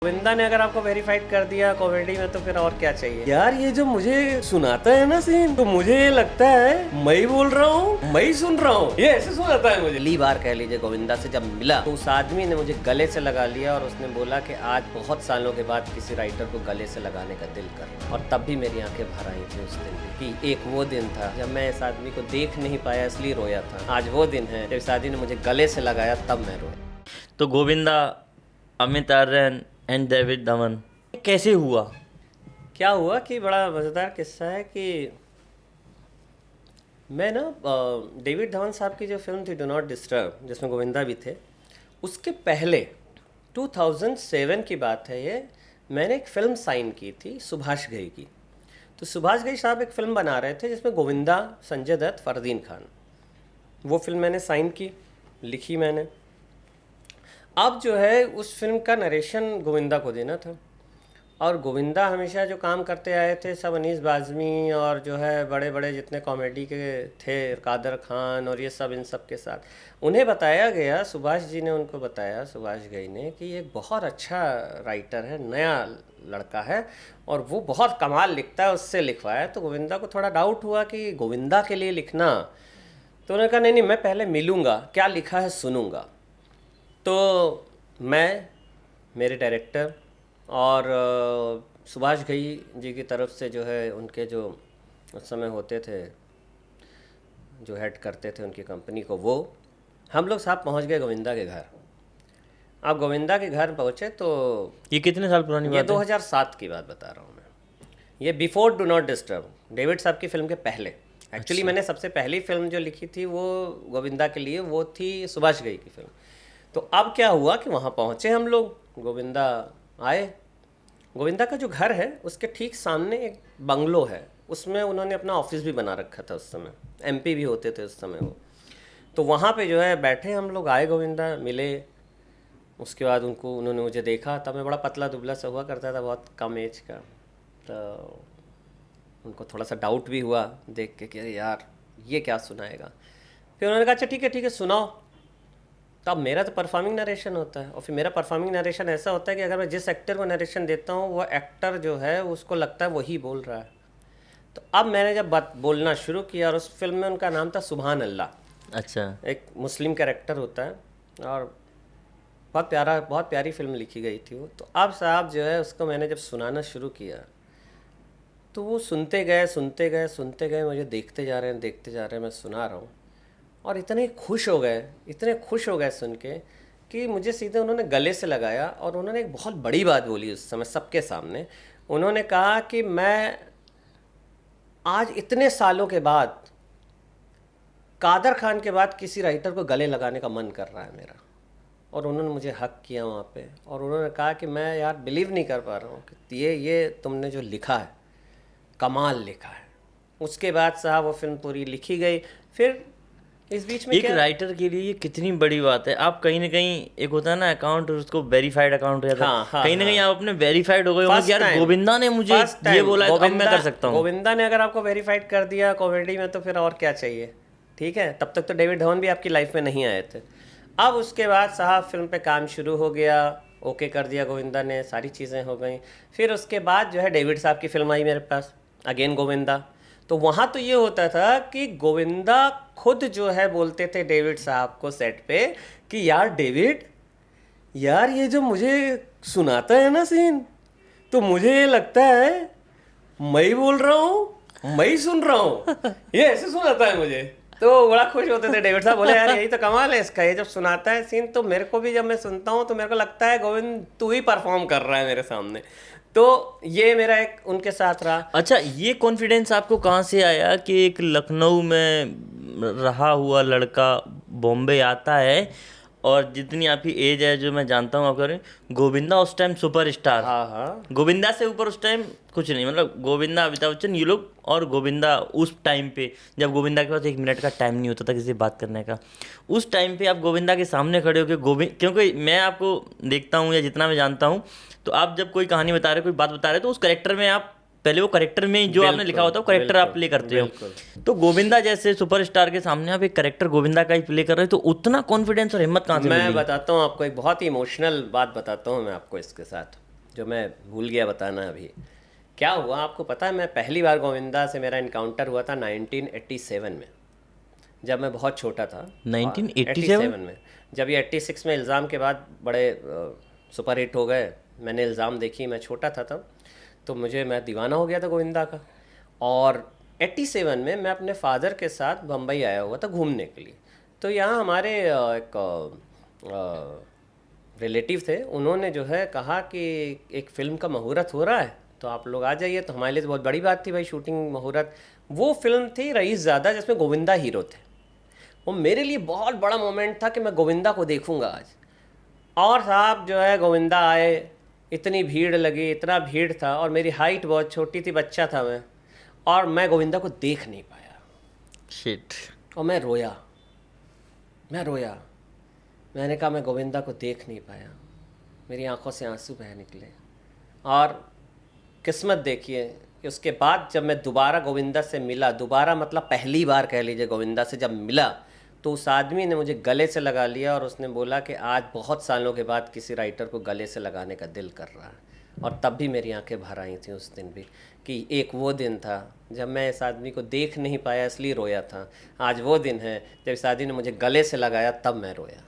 गोविंदा ने अगर आपको वेरीफाइड कर दिया कॉमेडी में तो फिर और क्या चाहिए यार। ये जो मुझे सुनाता है ना सीन, तो मुझे ये लगता है मैं ही बोल रहा हूँ, मैं ही सुन रहा हूँ, ये ऐसे सुनाता है मुझे। पहली बार कह लीजिए गोविंदा से जब मिला तो उस आदमी ने मुझे गले से लगा लिया और उसने बोला कि आज बहुत सालों के बाद किसी राइटर को गले से लगाने का दिल कर। और तब भी मेरी आंखें भर आई थी उस दिन कि एक वो दिन था जब मैं इस आदमी को देख नहीं पाया इसलिए रोया था। आज वो दिन है जब इस आदमी ने मुझे गले से लगाया तब मैं रोया। तो गोविंदा, अमित आर्यन एंड डेविड धवन कैसे हुआ? क्या हुआ कि बड़ा मज़ेदार किस्सा है कि मैं ना डेविड धवन साहब की जो फिल्म थी डू नॉट डिस्टर्ब, जिसमें गोविंदा भी थे, उसके पहले 2007 की बात है ये, मैंने एक फ़िल्म साइन की थी सुभाष घई की। तो सुभाष घई साहब एक फ़िल्म बना रहे थे जिसमें गोविंदा, संजय दत्त, फरदीन खान। वो फिल्म मैंने साइन की, लिखी मैंने। अब जो है उस फिल्म का नरेशन गोविंदा को देना था और गोविंदा हमेशा जो काम करते आए थे सब अनीस बाज़मी और जो है बड़े बड़े जितने कॉमेडी के थे, कादर खान और ये सब, इन सब के साथ उन्हें बताया गया, सुभाष जी ने उनको बताया, सुभाष घई ने, कि एक बहुत अच्छा राइटर है, नया लड़का है और वो बहुत कमाल लिखता है, उससे लिखवाया। तो गोविंदा को थोड़ा डाउट हुआ कि गोविंदा के लिए लिखना, तो उन्होंने कहा नहीं नहीं, मैं पहले मिलूँगा, क्या लिखा है सुनूँगा। तो मैं, मेरे डायरेक्टर और सुभाष घई जी की तरफ से जो है उनके जो उस समय होते थे, जो हेड करते थे उनकी कंपनी को, वो हम लोग साहब पहुंच गए गोविंदा के घर। अब गोविंदा के घर पहुंचे तो ये कितने साल पुरानी ये बात है? 2007 की बात बता रहा हूँ मैं। ये before do not disturb, David साहब की फिल्म के पहले। एक्चुअली मैंने सबसे पहली फिल्म जो लिखी थी वो गोविंदा के लिए, वो थी सुभाष घई की फिल्म। तो अब क्या हुआ कि वहाँ पहुँचे हम लोग, गोविंदा आए। गोविंदा का जो घर है उसके ठीक सामने एक बंगलो है, उसमें उन्होंने अपना ऑफिस भी बना रखा था। उस समय एमपी भी होते थे उस समय वो। तो वहाँ पे जो है बैठे हम लोग, आए गोविंदा, मिले। उसके बाद उन्होंने मुझे देखा, तब मैं बड़ा पतला दुबला सा हुआ करता था, बहुत कम एज का। तो उनको थोड़ा सा डाउट भी हुआ देख के कि अरे यार ये क्या सुनाएगा। फिर उन्होंने कहा अच्छा ठीक है सुनाओ। तो अब मेरा तो परफॉर्मिंग नरेशन होता है और फिर मेरा परफॉर्मिंग नरेशन ऐसा होता है कि अगर मैं जिस एक्टर को नरेशन देता हूँ वो एक्टर जो है उसको लगता है वही बोल रहा है। तो अब मैंने जब बोलना शुरू किया, और उस फिल्म में उनका नाम था सुभान अल्लाह। अच्छा। एक मुस्लिम कैरेक्टर होता है और बहुत प्यारी फिल्म लिखी गई थी वो। तो अब साहब जो है उसको मैंने जब सुनाना शुरू किया तो वो सुनते गए, मुझे देखते जा रहे हैं, मैं सुना रहा हूँ और इतने खुश हो गए सुन के कि मुझे सीधे उन्होंने गले से लगाया और उन्होंने एक बहुत बड़ी बात बोली उस समय सबके सामने। उन्होंने कहा कि मैं आज इतने सालों के बाद, कादर खान के बाद, किसी राइटर को गले लगाने का मन कर रहा है मेरा। और उन्होंने मुझे हक किया वहाँ पे और उन्होंने कहा कि मैं यार बिलीव नहीं कर पा रहा हूँ कि ये तुमने जो लिखा है कमाल लिखा है। उसके बाद साहब वो फिल्म पूरी लिखी गई। फिर इस बीच में एक राइटर के लिए ये कितनी बड़ी बात है। आप कहीं ना कहीं, एक होता है ना अकाउंट, उसको वेरीफाइड अकाउंट रहता है, कहीं ना कहीं आप अपने वेरीफाइड हो गए होंगे, यार गोविंदा ने मुझे ये बोला है, अब मैं कर सकता हूँ। गोविंदा ने अगर आपको वेरीफाइड कर दिया कॉमेडी में तो फिर और क्या चाहिए। ठीक है, तब तक तो डेविड धवन भी आपकी लाइफ में नहीं आए थे। अब उसके बाद साहब फिल्म पे काम शुरू हो गया, ओके कर दिया गोविंदा ने, सारी चीज़ें हो गई। फिर उसके बाद जो है डेविड साहब की फिल्म आई मेरे पास, अगेन गोविंदा। तो वहाँ तो ये होता था कि गोविंदा खुद जो है बोलते थे डेविड साहब को सेट पे कि यार डेविड, यार ये जो मुझे सुनाता है ना सीन, तो मुझे ये लगता है मैं ही बोल रहा हूँ, मैं ही सुन रहा हूँ, ये ऐसे सुनाता है मुझे। तो बड़ा खुश होते थे डेविड साहब, बोले यार यही तो कमाल है इसका, ये जब सुनाता है सीन तो मेरे को भी, जब मैं सुनता हूँ तो मेरे को लगता है गोविंद तू ही परफॉर्म कर रहा है मेरे सामने। तो ये मेरा एक उनके साथ रहा। अच्छा, ये कॉन्फिडेंस आपको कहाँ से आया कि एक लखनऊ में रहा हुआ लड़का बॉम्बे आता है, और जितनी आपकी एज है जो मैं जानता हूँ आपका, गोविंदा उस टाइम सुपरस्टार, हाँ, गोविंदा से ऊपर उस टाइम कुछ नहीं, मतलब गोविंदा, अमिताभ बच्चन, ये लोग, और गोविंदा उस टाइम पे जब गोविंदा के पास 1 मिनट का टाइम नहीं होता था किसी से बात करने का, उस टाइम पे आप गोविंदा के सामने खड़े होकर क्योंकि मैं आपको देखता हूँ या जितना मैं जानता हूँ, तो आप जब कोई कहानी बता रहे, कोई बात बता रहे, तो उस करेक्टर में आप पहले वो करेक्टर में जो आपने लिखा होता है वो करेक्टर आप प्ले करते हो। तो गोविंदा जैसे सुपरस्टार के सामने आप एक करेक्टर गोविंदा का ही प्ले कर रहे हो, तो उतना कॉन्फिडेंस और हिम्मत कहाँ से मिली? मैं बताता हूँ आपको, एक बहुत ही इमोशनल बात बताता हूँ मैं आपको इसके साथ। जो मैं भूल गया बताना अभी। क्या हुआ आपको पता है, मैं पहली बार गोविंदा से मेरा इनकाउंटर हुआ था 1987 में, जब मैं बहुत छोटा था। और 1987? 87 में, जब ये 86 में इल्ज़ाम के बाद बड़े सुपर हिट हो गए, मैंने इल्ज़ाम देखी, मैं छोटा था तब, तो मैं दीवाना हो गया था गोविंदा का। और 87 में मैं अपने फादर के साथ बम्बई आया हुआ था घूमने के लिए। तो यहाँ हमारे एक रिलेटिव थे, उन्होंने जो है कहा कि एक फ़िल्म का मुहूर्त हो रहा है तो आप लोग आ जाइए। तो हमारे लिए तो बहुत बड़ी बात थी भाई, शूटिंग मुहूर्त। वो फिल्म थी रईसज़ादा, जिसमें गोविंदा हीरो थे। वो मेरे लिए बहुत बड़ा मोमेंट था कि मैं गोविंदा को देखूंगा आज। और साहब जो है गोविंदा आए, इतनी भीड़ लगी, इतना भीड़ था, और मेरी हाइट बहुत छोटी थी, बच्चा था मैं, और मैं गोविंदा को देख नहीं पाया। शिट। और मैं रोया, मैं रोया। मैंने कहा मैं गोविंदा को देख नहीं पाया, मेरी आंखों से आंसू बह निकले। और किस्मत देखिए कि उसके बाद जब मैं दोबारा गोविंदा से मिला, दोबारा मतलब पहली बार कह लीजिए गोविंदा से जब मिला, तो उस आदमी ने मुझे गले से लगा लिया और उसने बोला कि आज बहुत सालों के बाद किसी राइटर को गले से लगाने का दिल कर रहा है। और तब भी मेरी आंखें भर आई थी उस दिन भी, कि एक वो दिन था जब मैं इस आदमी को देख नहीं पाया इसलिए रोया था। आज वो दिन है जब इस आदमी ने मुझे गले से लगाया, तब मैं रोया।